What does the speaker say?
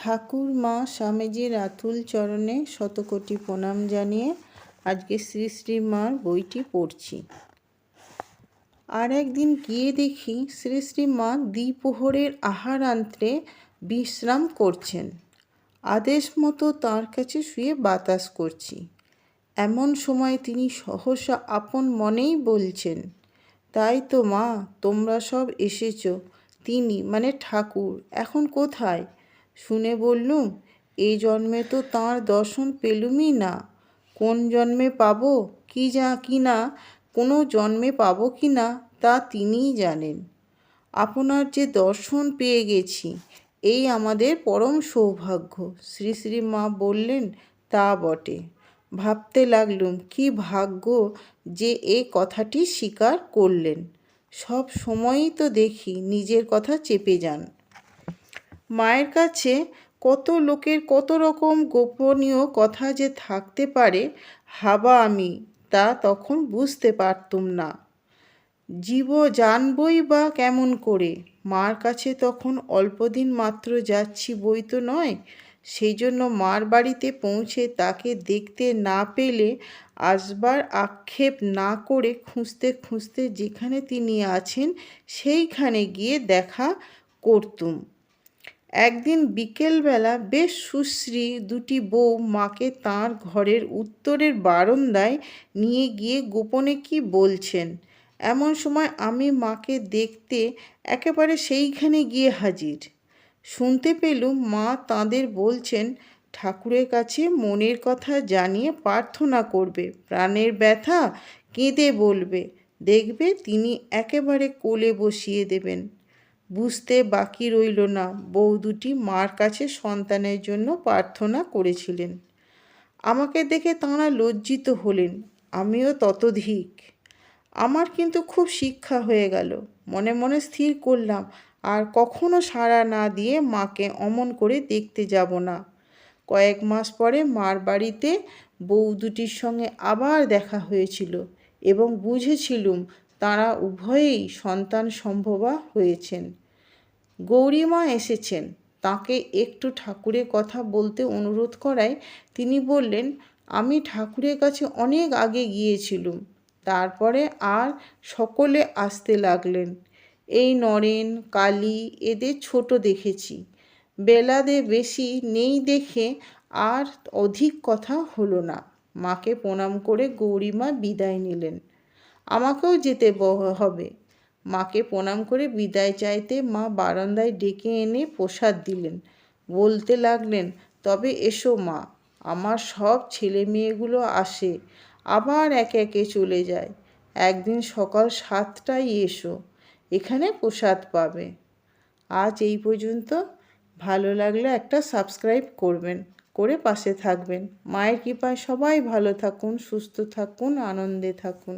ঠাকুর মা স্বামীজির আতুল চরণে শতকোটি প্রণাম জানিয়ে আজকে শ্রী শ্রী মার বইটি পড়ছি। আর একদিন গিয়ে দেখি শ্রী শ্রী মা দ্বিপ্রহরের আহারান্তে বিশ্রাম করছেন। আদেশ মতো তাঁর কাছে শুয়ে বাতাস করছি। এমন সময় তিনি সহসা আপন মনেই বলছেন, তাই তো মা, তোমরা সব এসেছ। তিনি মানে ঠাকুর এখন কোথায়? শুনে বললুম, এই জন্মে তো তাঁর দর্শন পেলুমই না। কোন জন্মে পাবো কি না কোনো জন্মে পাবো কি না তা তিনিই জানেন। আপনার যে দর্শন পেয়ে গেছি, এই আমাদের পরম সৌভাগ্য। শ্রী শ্রী মা বললেন, তা বটে। ভাবতে লাগলুম, কি ভাগ্য যে এ কথাটি স্বীকার করলেন। সব সময়ই তো দেখি নিজের কথা চেপে যান। মায়ের কাছে কত লোকের কত রকম গোপনীয় কথা যে থাকতে পারে ভাবা আমি তা তখন বুঝতে পারতুম না। জানবই বা কেমন করে? মার কাছে তখন অল্পদিন মাত্র যাচ্ছি বই তো নয়। সেই জন্য মার বাড়িতে পৌঁছে তাকে দেখতে না পেলে আসবার আক্ষেপ না করে খুঁজতে খুঁজতে যেখানে তিনি আছেন সেইখানে গিয়ে দেখা করতুম। একদিন বিকেলবেলা বেশ সুশ্রী দুটি বউ মাকে তাঁর ঘরের উত্তরের বারান্দায় নিয়ে গিয়ে গোপনে কি বলছেন। এমন সময় আমি মাকে দেখতে একেবারে সেইখানে গিয়ে হাজির। শুনতে পেলুম মা তাঁদের বলছেন, ঠাকুরের কাছে মনের কথা জানিয়ে প্রার্থনা করবে, প্রাণের ব্যথা কেঁদে বলবে, দেখবে তিনি একেবারে কোলে বসিয়ে দেবেন। বুঝতে বাকি রইল না, বউ দুটি মার কাছে সন্তানের জন্য প্রার্থনা করেছিলেন। আমাকে দেখে তাঁরা লজ্জিত হলেন, আমিও ততোধিক। আমার কিন্তু খুব শিক্ষা হয়ে গেল। মনে মনে স্থির করলাম, আর কখনো সাড়া না দিয়ে মাকে অমন করে দেখতে যাব না। কয়েক মাস পরে মার বাড়িতে বউ দুটির সঙ্গে আবার দেখা হয়েছিল এবং বুঝেছিলুম তাঁরা উভয়েই সন্তান সম্ভবা হয়েছেন। গৌরীমা এসেছেন। তাঁকে একটু ঠাকুরের কথা বলতে অনুরোধ করায় তিনি বললেন, আমি ঠাকুরের কাছে অনেক আগে গিয়েছিলুম। তারপরে আর সকলে আসতে লাগলেন। এই নরেন, কালী এদের ছোট দেখেছি। বেলাদে বেশি নেই দেখে আর অধিক কথা হলো না। মাকে প্রণাম করে গৌরীমা বিদায় নিলেন। আমাকেও যেতে হবে। মাকে প্রণাম করে বিদায় চাইতে মা বারান্দায় ডেকে এনে প্রসাদ দিলেন। বলতে লাগলেন, তবে এসো মা, আমার সব ছেলে মেয়েগুলো আসে, আবার একে একে চলে যায়। একদিন সকাল 7টায় এসো, এখানে প্রসাদ পাবে। আজ এই পর্যন্ত। ভালো লাগলে একটা সাবস্ক্রাইব করবেন, করে পাশে থাকবেন। মায়ের কৃপায় সবাই ভালো থাকুন, সুস্থ থাকুন, আনন্দে থাকুন।